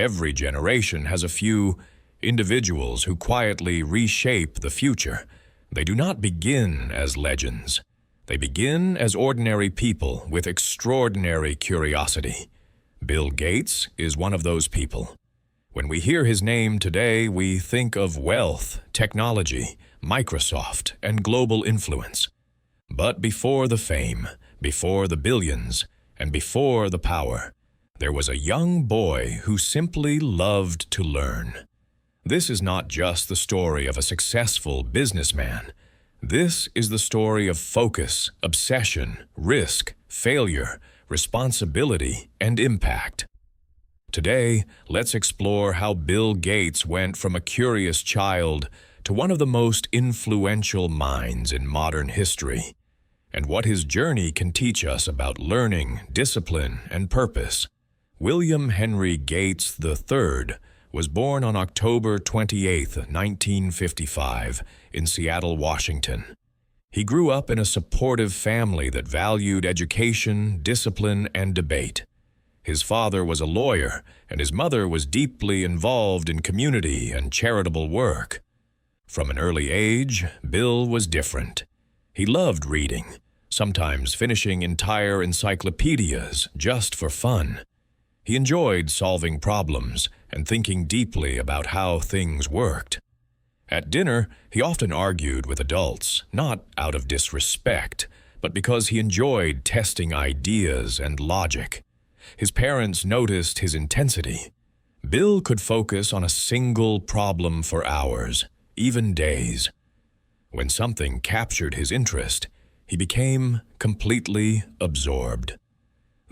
Every generation has a few individuals who quietly reshape the future. They do not begin as legends. They begin as ordinary people with extraordinary curiosity. Bill Gates is one of those people. When we hear his name today, we think of wealth, technology, Microsoft, and global influence. But before the fame, before the billions, and before the power, there was a young boy who simply loved to learn. This is not just the story of a successful businessman. This is the story of focus, obsession, risk, failure, responsibility, and impact. Today, let's explore how Bill Gates went from a curious child to one of the most influential minds in modern history, and what his journey can teach us about learning, discipline, and purpose. William Henry Gates III was born on October 28, 1955, in Seattle, Washington. He grew up in a supportive family that valued education, discipline, and debate. His father was a lawyer, and his mother was deeply involved in community and charitable work. From an early age, Bill was different. He loved reading, sometimes finishing entire encyclopedias just for fun. He enjoyed solving problems and thinking deeply about how things worked. At dinner, he often argued with adults, not out of disrespect, but because he enjoyed testing ideas and logic. His parents noticed his intensity. Bill could focus on a single problem for hours, even days. When something captured his interest, he became completely absorbed.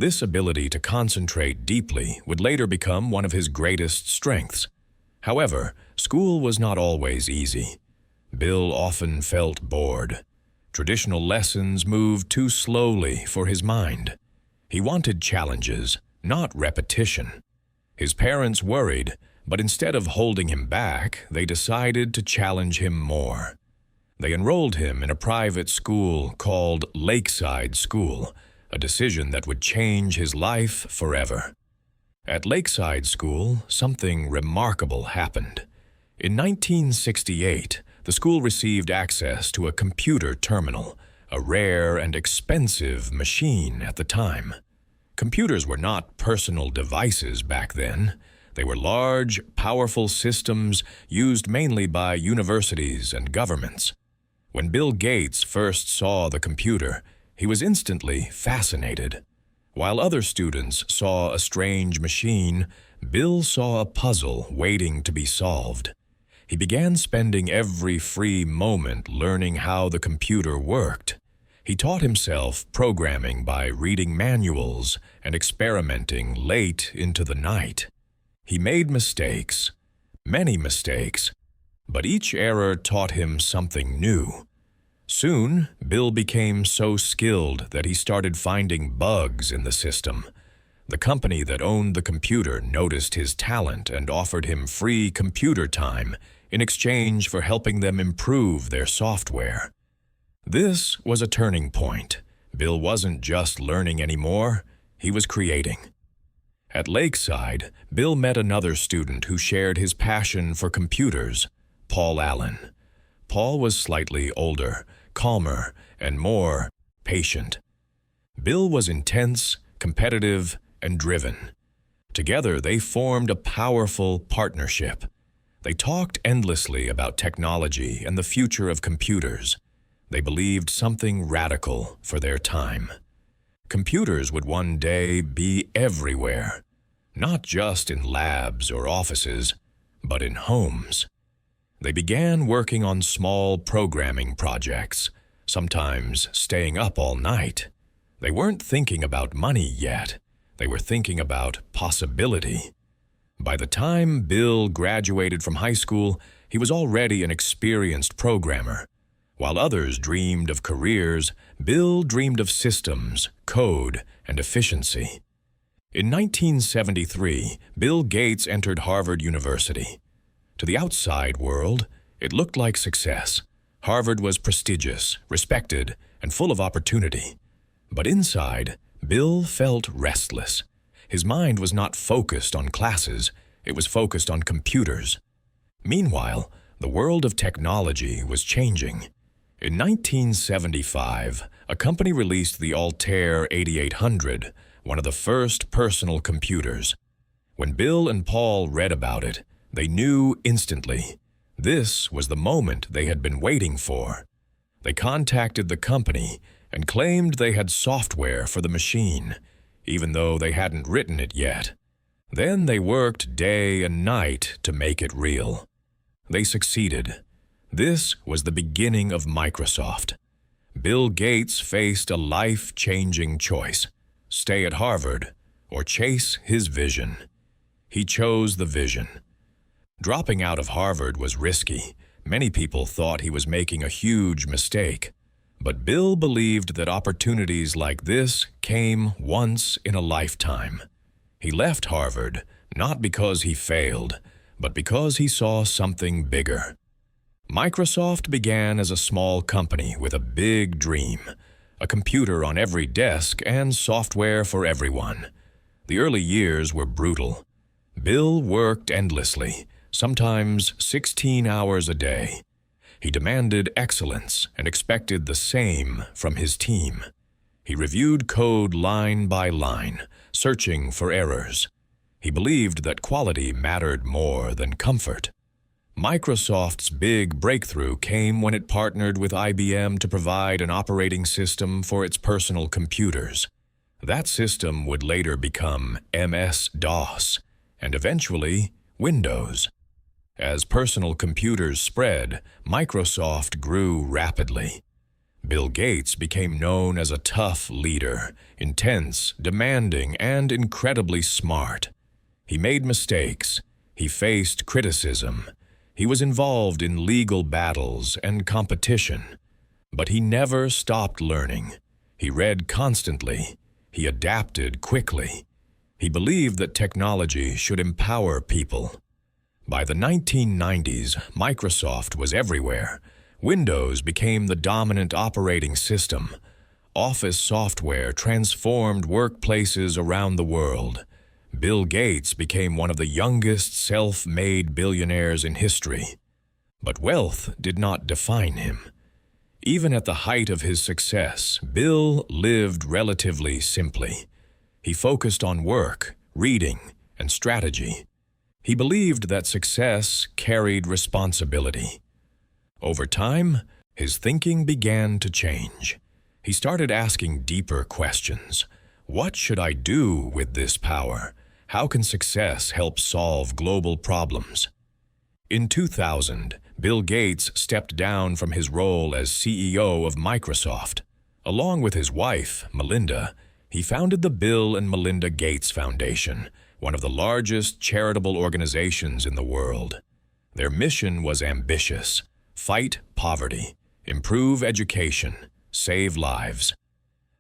This ability to concentrate deeply would later become one of his greatest strengths. However, school was not always easy. Bill often felt bored. Traditional lessons moved too slowly for his mind. He wanted challenges, not repetition. His parents worried, but instead of holding him back, they decided to challenge him more. They enrolled him in a private school called Lakeside School, a decision that would change his life forever. At Lakeside School, something remarkable happened. In 1968, the school received access to a computer terminal, a rare and expensive machine at the time. Computers were not personal devices back then. They were large, powerful systems used mainly by universities and governments. When Bill Gates first saw the computer, he was instantly fascinated. While other students saw a strange machine, Bill saw a puzzle waiting to be solved. He began spending every free moment learning how the computer worked. He taught himself programming by reading manuals and experimenting late into the night. He made mistakes, many mistakes, but each error taught him something new. Soon, Bill became so skilled that he started finding bugs in the system. The company that owned the computer noticed his talent and offered him free computer time in exchange for helping them improve their software. This was a turning point. Bill wasn't just learning anymore, he was creating. At Lakeside, Bill met another student who shared his passion for computers, Paul Allen. Paul was slightly older, calmer, and more patient. Bill was intense, competitive, and driven. Together, they formed a powerful partnership. They talked endlessly about technology and the future of computers. They believed something radical for their time. Computers would one day be everywhere, not just in labs or offices, but in homes. They began working on small programming projects, sometimes staying up all night. They weren't thinking about money yet. They were thinking about possibility. By the time Bill graduated from high school, he was already an experienced programmer. While others dreamed of careers, Bill dreamed of systems, code, and efficiency. In 1973, Bill Gates entered Harvard University. To the outside world, it looked like success. Harvard was prestigious, respected, and full of opportunity. But inside, Bill felt restless. His mind was not focused on classes. It was focused on computers. Meanwhile, the world of technology was changing. In 1975, a company released the Altair 8800, one of the first personal computers. When Bill and Paul read about it, they knew instantly. This was the moment they had been waiting for. They contacted the company and claimed they had software for the machine, even though they hadn't written it yet. Then they worked day and night to make it real. They succeeded. This was the beginning of Microsoft. Bill Gates faced a life-changing choice: stay at Harvard or chase his vision. He chose the vision. Dropping out of Harvard was risky. Many people thought he was making a huge mistake. But Bill believed that opportunities like this came once in a lifetime. He left Harvard not because he failed, but because he saw something bigger. Microsoft began as a small company with a big dream: a computer on every desk and software for everyone. The early years were brutal. Bill worked endlessly, sometimes 16 hours a day. He demanded excellence and expected the same from his team. He reviewed code line by line, searching for errors. He believed that quality mattered more than comfort. Microsoft's big breakthrough came when it partnered with IBM to provide an operating system for its personal computers. That system would later become MS-DOS, and eventually Windows. As personal computers spread, Microsoft grew rapidly. Bill Gates became known as a tough leader, intense, demanding, and incredibly smart. He made mistakes. He faced criticism. He was involved in legal battles and competition. But he never stopped learning. He read constantly. He adapted quickly. He believed that technology should empower people. By the 1990s, Microsoft was everywhere. Windows became the dominant operating system. Office software transformed workplaces around the world. Bill Gates became one of the youngest self-made billionaires in history. But wealth did not define him. Even at the height of his success, Bill lived relatively simply. He focused on work, reading, and strategy. He believed that success carried responsibility. Over time, his thinking began to change. He started asking deeper questions. What should I do with this power? How can success help solve global problems? In 2000, Bill Gates stepped down from his role as CEO of Microsoft. Along with his wife, Melinda, he founded the Bill and Melinda Gates Foundation, one of the largest charitable organizations in the world. Their mission was ambitious: fight poverty, improve education, save lives.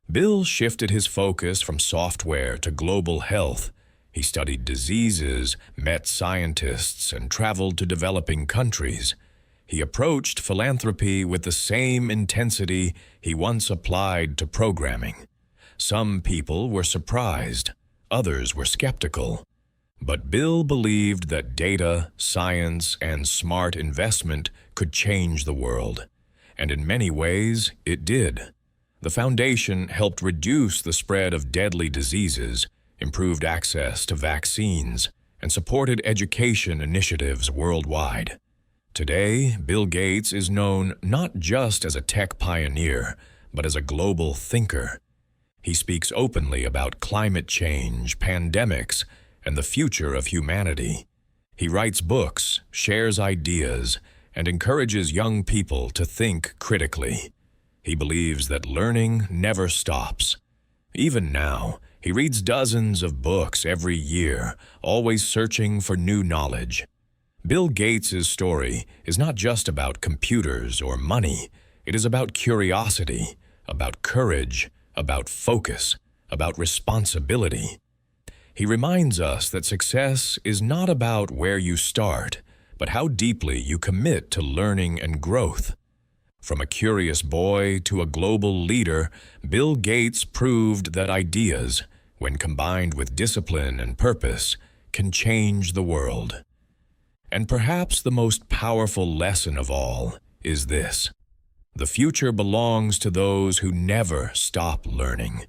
Bill shifted his focus from software to global health. He studied diseases, met scientists, and traveled to developing countries. He approached philanthropy with the same intensity he once applied to programming. Some people were surprised, others were skeptical. But Bill believed that data, science, and smart investment could change the world. And in many ways, it did. The foundation helped reduce the spread of deadly diseases, improved access to vaccines, and supported education initiatives worldwide. Today, Bill Gates is known not just as a tech pioneer, but as a global thinker. He speaks openly about climate change, pandemics, and the future of humanity. He writes books, shares ideas, and encourages young people to think critically. He believes that learning never stops. Even now, he reads dozens of books every year, always searching for new knowledge. Bill Gates' story is not just about computers or money. It is about curiosity, about courage, about focus, about responsibility. He reminds us that success is not about where you start, but how deeply you commit to learning and growth. From a curious boy to a global leader, Bill Gates proved that ideas, when combined with discipline and purpose, can change the world. And perhaps the most powerful lesson of all is this: the future belongs to those who never stop learning,